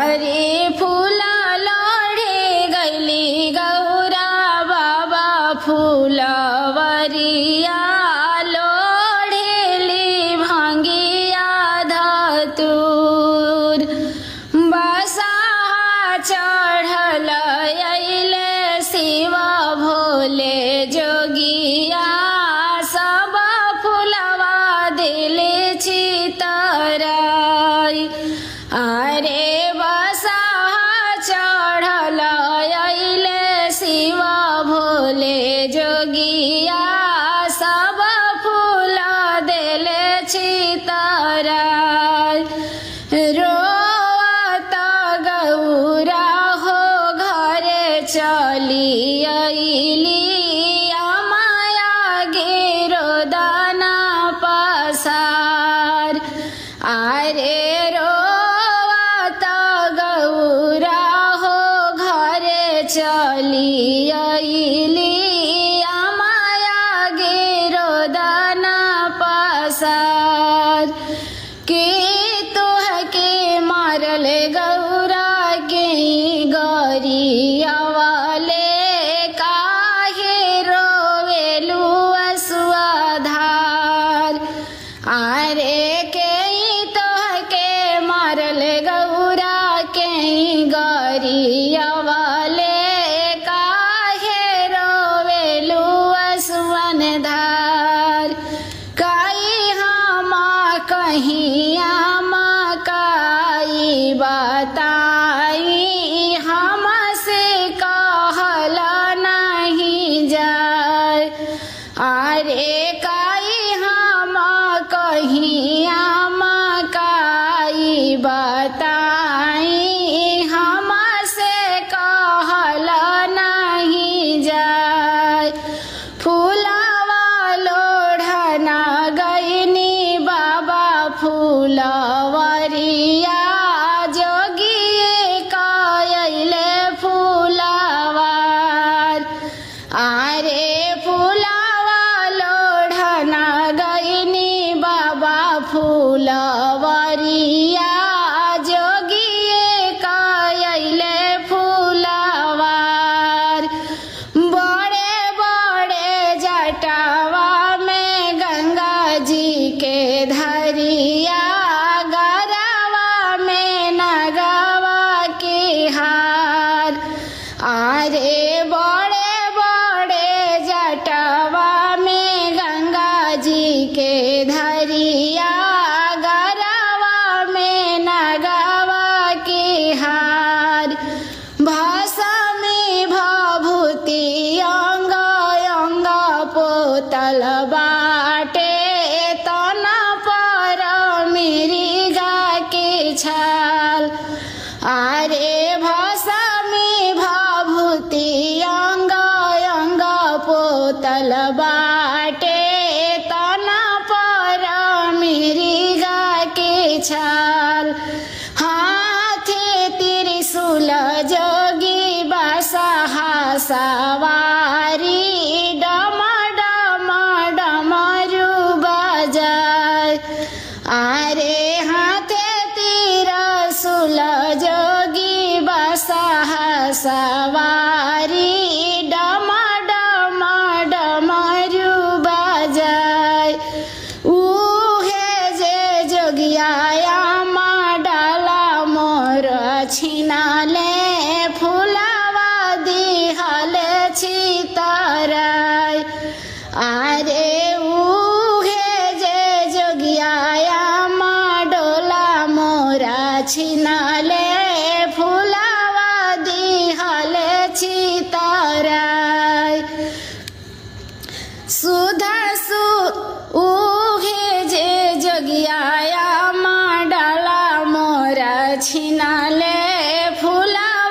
अरे फूला लोढ़े गैली गौरा बाबा फूलवरिया लोढ़ेली भांगिया धतूर बसाहा चढ़ल अइले शिव भोले जोगिया सब फूलवा दिले चितराई। अरे बसाहा चढ़ल अइले शिव भोले जोगिया सब फूल दिले चितराई। रोवत गौरा हो घरे चली अइली माया गिरो दाना पसार। अरे रोवत गौरा हो घरे चली अइली माया गिरो दाना पसार। के तोहके मारल गौरा के गरियावाले काहे रोवेलु असुआधार। अरे के तोहके मारल गौरा के गरियावाले काहे रोवेलु असुआधार। काई हम कहिया मकाई बताई हमसे कहल नहीं जाए। अरे काई हम कहिया मकाई बताई हमसे कहल नहीं जाए। फूलवा लोढ़ना गईनी बाबा फूलवरिया जोगिए कइले फूलवार। अरे फूलवा लोढ़ना गईनी बाबा फूलवरिया जोगिए कइले फूलवार। बड़े बड़े जटावा में गंगा जी के धरिया गरवा में नगवा के हार। अरे बड़े बड़े जटावा में गंगा जी के धरिया गरवा में नगवा के हार। भस्मी भभूति अंग अंग पोतल बाटे तन पर मृगा के छाल। अरे भस्मी भभूति अंग अंग पोतल बाटे तन पर मृगा के छाल। हाथे त्रिशूल जोगी बसहा सवारी डम डम डमरू बजाय। अरे हाथे त्रिशूल जोगी बसहा सवारी डम डम डमरू बजाय। उहे जे जोगिया डाला मोर छिनाले फूलवा दिहले चितराई। अरे उहे जे जोगिया डोला मोरा छिनाले फूलवा दिहले चितराई। सुधा उहे जे जोगिया डाला मोरा छिनाले फूलवा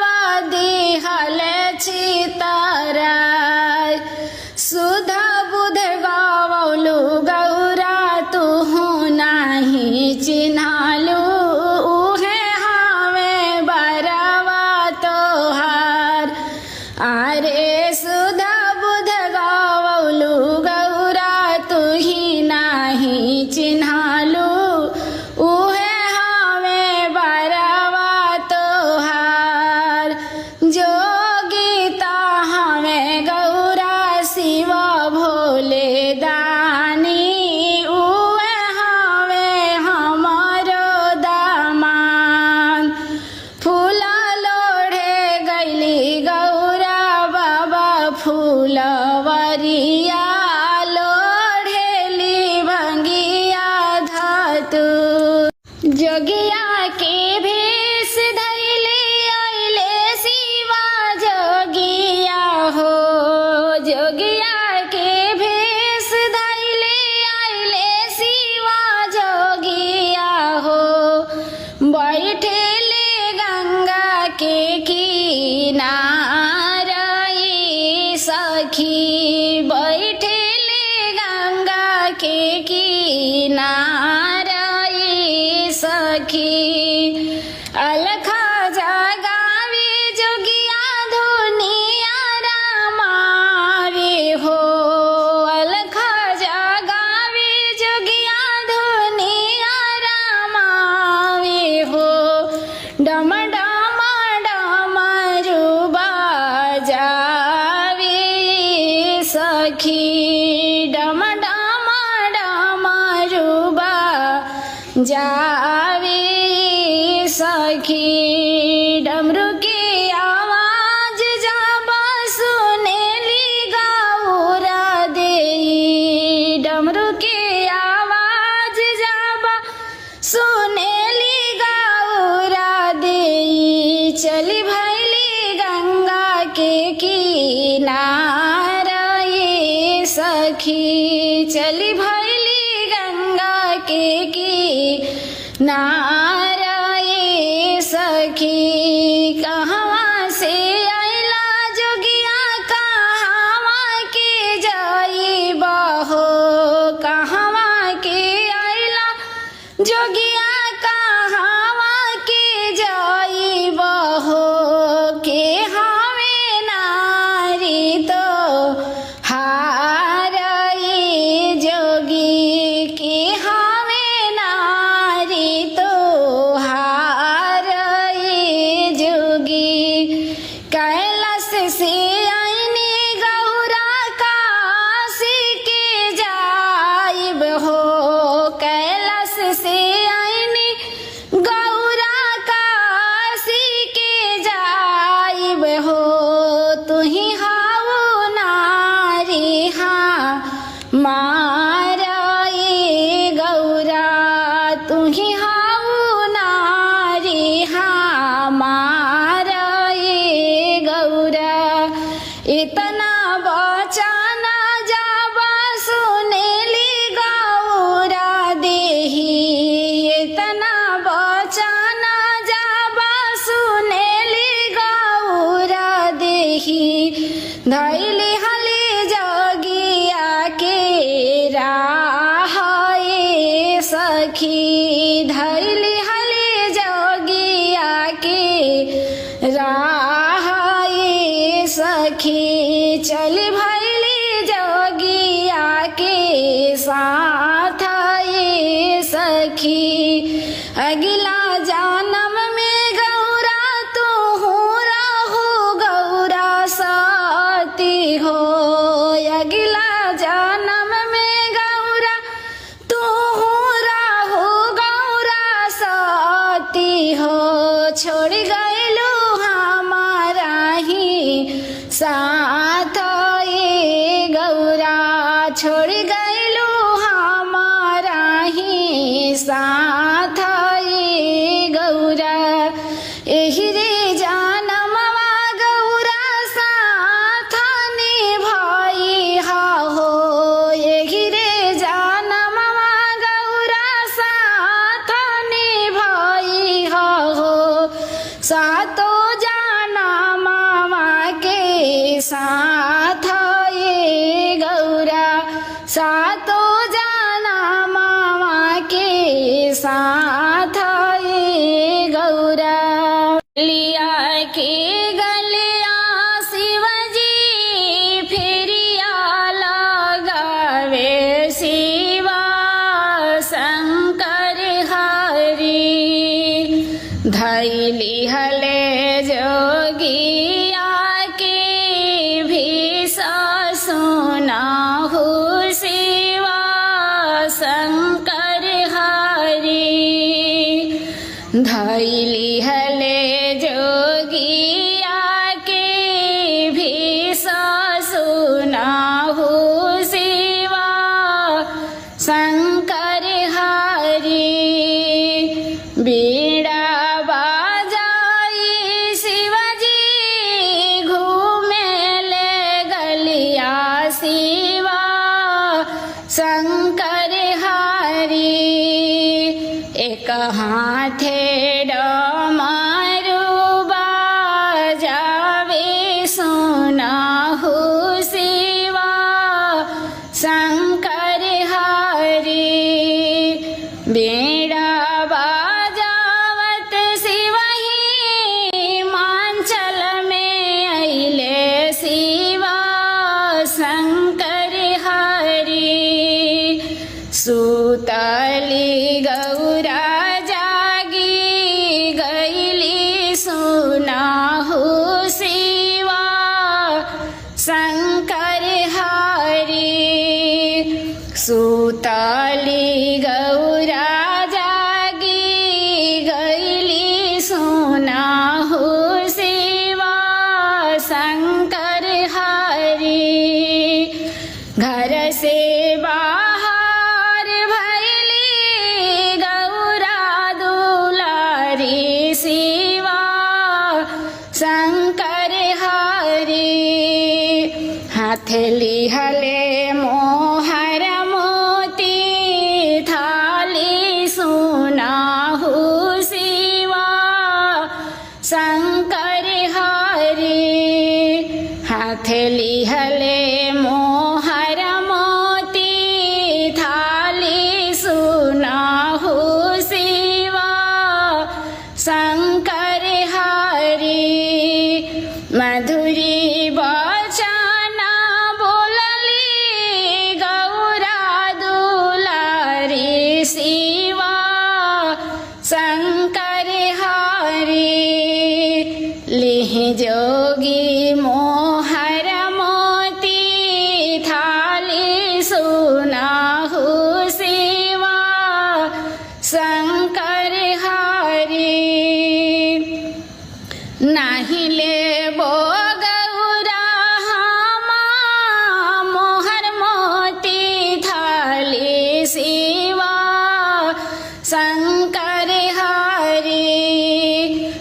जोगिया के भेष धैले आइले शिवा जोगिया हो। जोगिया के भेष धैले आइले शिवा जोगिया हो। बैठेले गंगा के किनारे सखी, बैठेले गंगा के किनारे सखी। अलखा जगावे जोगिया धुनिया रामावे हो। अलखा जगावे जोगिया धुनिया रामावे हो। डम डम डमरू बाजावे सखी, डम डम डमरू बाजावे सखी। डमरू की आवाज जब सुनेली गौरा देई, डमरू की आवाज जब सुनेली गौरा देई। चली भैली गंगा के किनारे सखी, चली भैली गंगा के किनारे सखी। कहवा से आइला जोगिया कहवा के जाइबा हो। कहवा के आइला जोगिया कहवा के जाइबा हो। के हवे नारी तो हारई जोगी, के हवे नारी तो हारई जोगी। कैलाश से आईनी गौरा काशी के जाइब हो। कैलाश से आईनी गौरा काशी के जाइब हो। तुही हाउ नारी हाँ माराए गौरा, तुही हाउ नारी हाँ माराए गौरा। इतना बचाना जाबा सुनेली गौरा देही, इतना बचाना जाबा सुनेली गौरा देही। धैली हली जोगिया के राहे सखी, धैली हली जोगिया के राहे सखी। चली भैली जोगिया के साथ सखी। अगला जन्म में गौरा तू रहू गौरा सती हो। अगला जन्म में गौरा तू रहू गौरा सती हो। छोड़ गइलू हमारा ही साथ गौरा, छोड़ गइलू हमारा ही साथ गौरा। एही रे जानमवा गौरा साथ निभाई हा हो। एही रे जानमवा गौरा साथ निभाई हा हो। सातो जानमवा के साथ गौरा, सातो जानमवा के साथ गौरा। लिया के गलिया शिवजी फेरिया लगावे शिवा शंकर हरि। धैली हले जोगिया के भी सुनाहु शिवा शंकर हरि। धैली हले जोगिया के भी सुनाहु शिवा शंकर हरि। हाथे लिहले मोहर मोती थाली सुनाहु शिवा शंकर हरि हाथे लिहले मोहर मोती थाली सुनाहु शिवा शंकर हरि मधुरी बचन बोलली गौरा दुलारी शिवा शंकर हरि लिह जोगी मोहर मोती थाली सुनाहु शिवा शंकर हरि नाही लेबो गौरा हमा मोहर मोती थाली शिवा शंकर हरि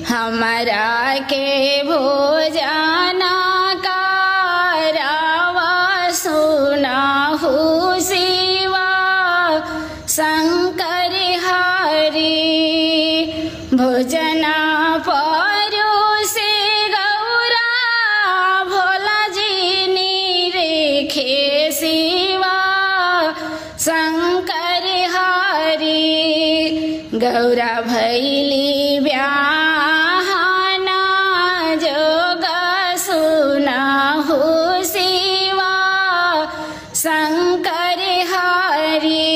हमरा के भोजना करावा सुनाहु शिवा शंकर हरि भोजना परोसे गौरा भोला जी निरेखे शिवा शंकर हरि गौरा भैली ब्याहना जोग सुनाहु शिवा शंकर हरि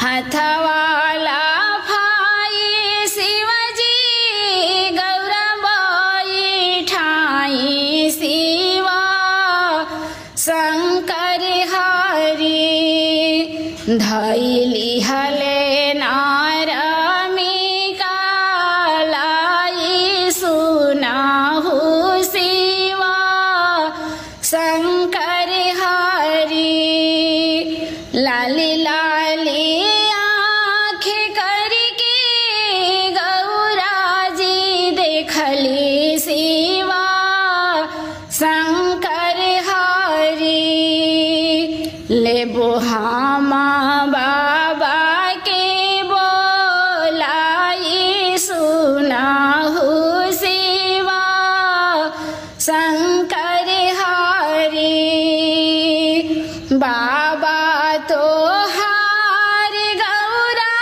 हथवाला फाई शिवजी गौरा बैठाई शिवा शंकर हरि धैली हले नारमिका लाई सुनाहु शिवा शंकर हरि लाली लाली आँखें करके गौरा जी देखली शिवा शंकर हरि लेबो हामा बाबा के बोलाई सुनाहु शिवा शंकर हरि बाबा तो हार गौरा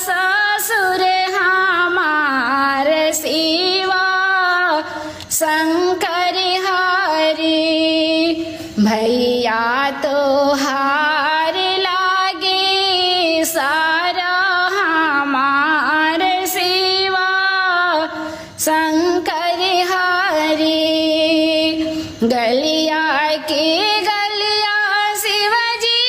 ससुर हमार शिवा शंकर हरि भैया तो हार लागे सारा हमार शिवा शंकर हरि गलिया के गलिया शिवजी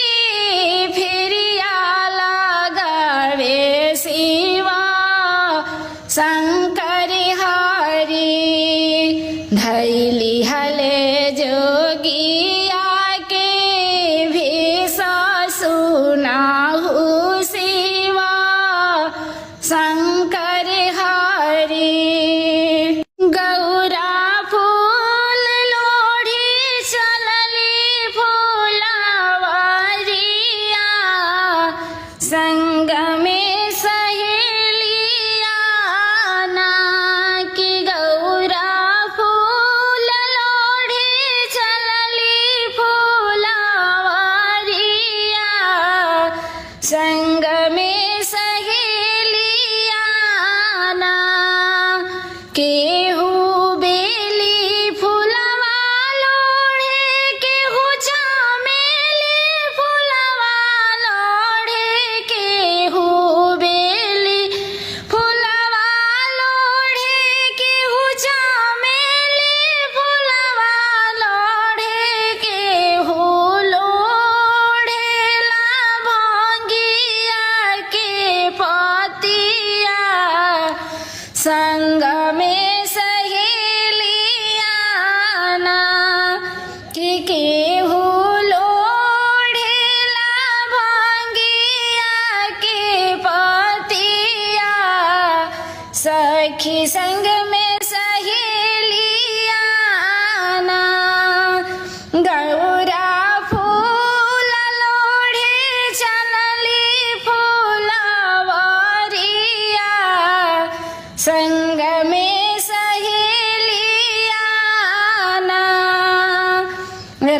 फिरिया लगावे शिवा शंकर हरि धैली हले जोगिया के भी सुनाहु शिवा शंकर हरि गौरा फूल लोढ़ी चलली फूलवरिया संग में सहेलिया ना कि गौरा फूल लोढ़ी चलली फूलवरिया संग में सहेलिया ना केहू बेली फुलवा लोढ़े केहू चमेली फुलवा लोढ़े केहू बेली फुलवा लोढ़े केहू चमेली फुलवा लोढ़े केहू लोढ़ेला भंगिया के पतिया संग में सहेलिया ना कि केहू लोढ़ेला भंगिया के पतिया सखी संग में सहेलिया ना संग में सहेलिया ना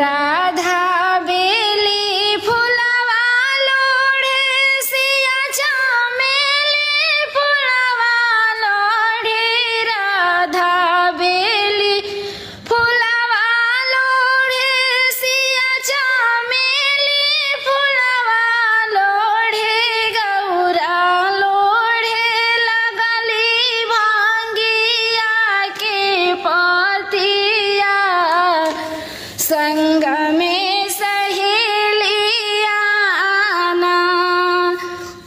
राधा बेली फुलवा लोढ़े सिया चमेली फुलवा लोढ़े राधा बेली फुलवा लोढ़े सिया चमेली फुलवा लोढ़े गौरा लोढ़े लगली भांगिया के पतिया संग में सहेलिया ना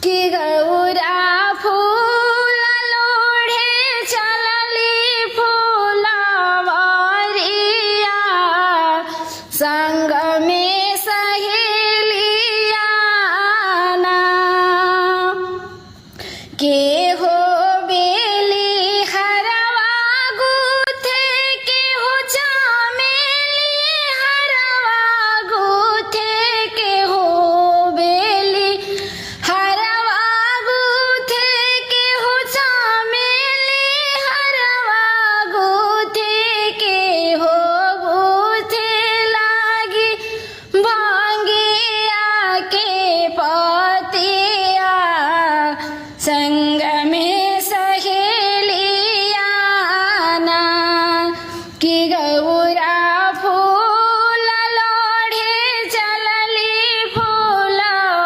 कि गौरा फूल लोढ़े चलली फूलवरिया संग में सहेलिया ना के हो बेली हरवा गूथे के हो चमेली हरवा गूथे के हो बेली हरवा गूथे के हो चमेली हरवा गूथे के हो गूथे लागी भांगिया के पतिया संग में सहेलिया ना कि गौरा फूल लोढ़े चलली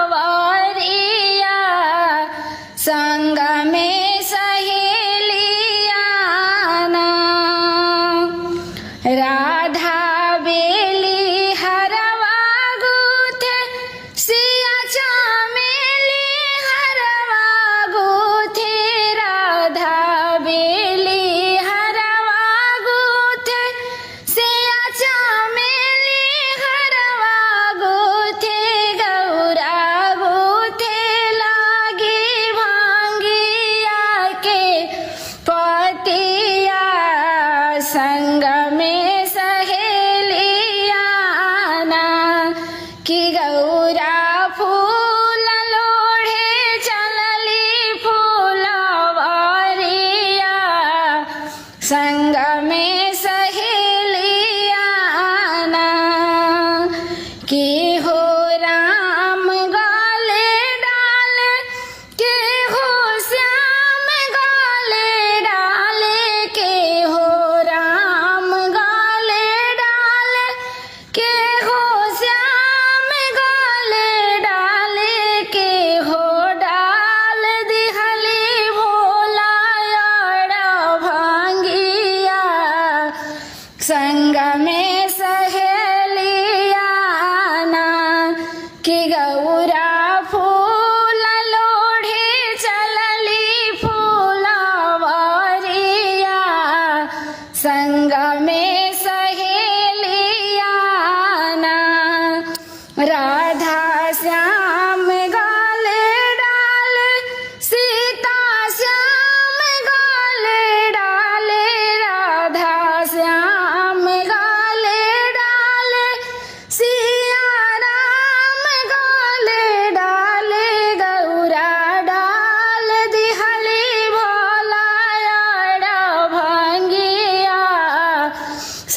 फूलवरिया संग में सहेलिया ना राधा बेली हरवा गूथे सिया चमेली हरवा गूथे राधा बेली हरवा गूथे सिया चमेली हरवा गूथे गौरा गूथे लागी भांगिया के पतिया संग में सहेलिया ना कि गौरा फूल लोढ़े चलली फूलवरिया संग में सहेलिया ना कि हो राम गाले डाले के हो श्याम गाले डाले के हो राम गाले डाले के हो श्याम गाले डाले के हो डाल दिहली भोला यार भांगिया संग में सहेलिया ना कि गौरा फूल लोढ़े चलली फूलवरिया संग में सहेलिया ना राधा श्याम गाले डाले सीता श्याम गाले डाले राधा श्याम गाले डाले सिया राम गाले डाले गौरा डाल दिहली भोला यार भांगिया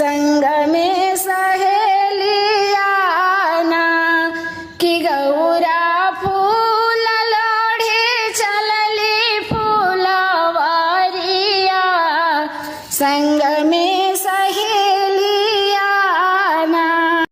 संग में सहेलिया ना कि गौरा फूल लोढ़े चलली फूलवरिया संग में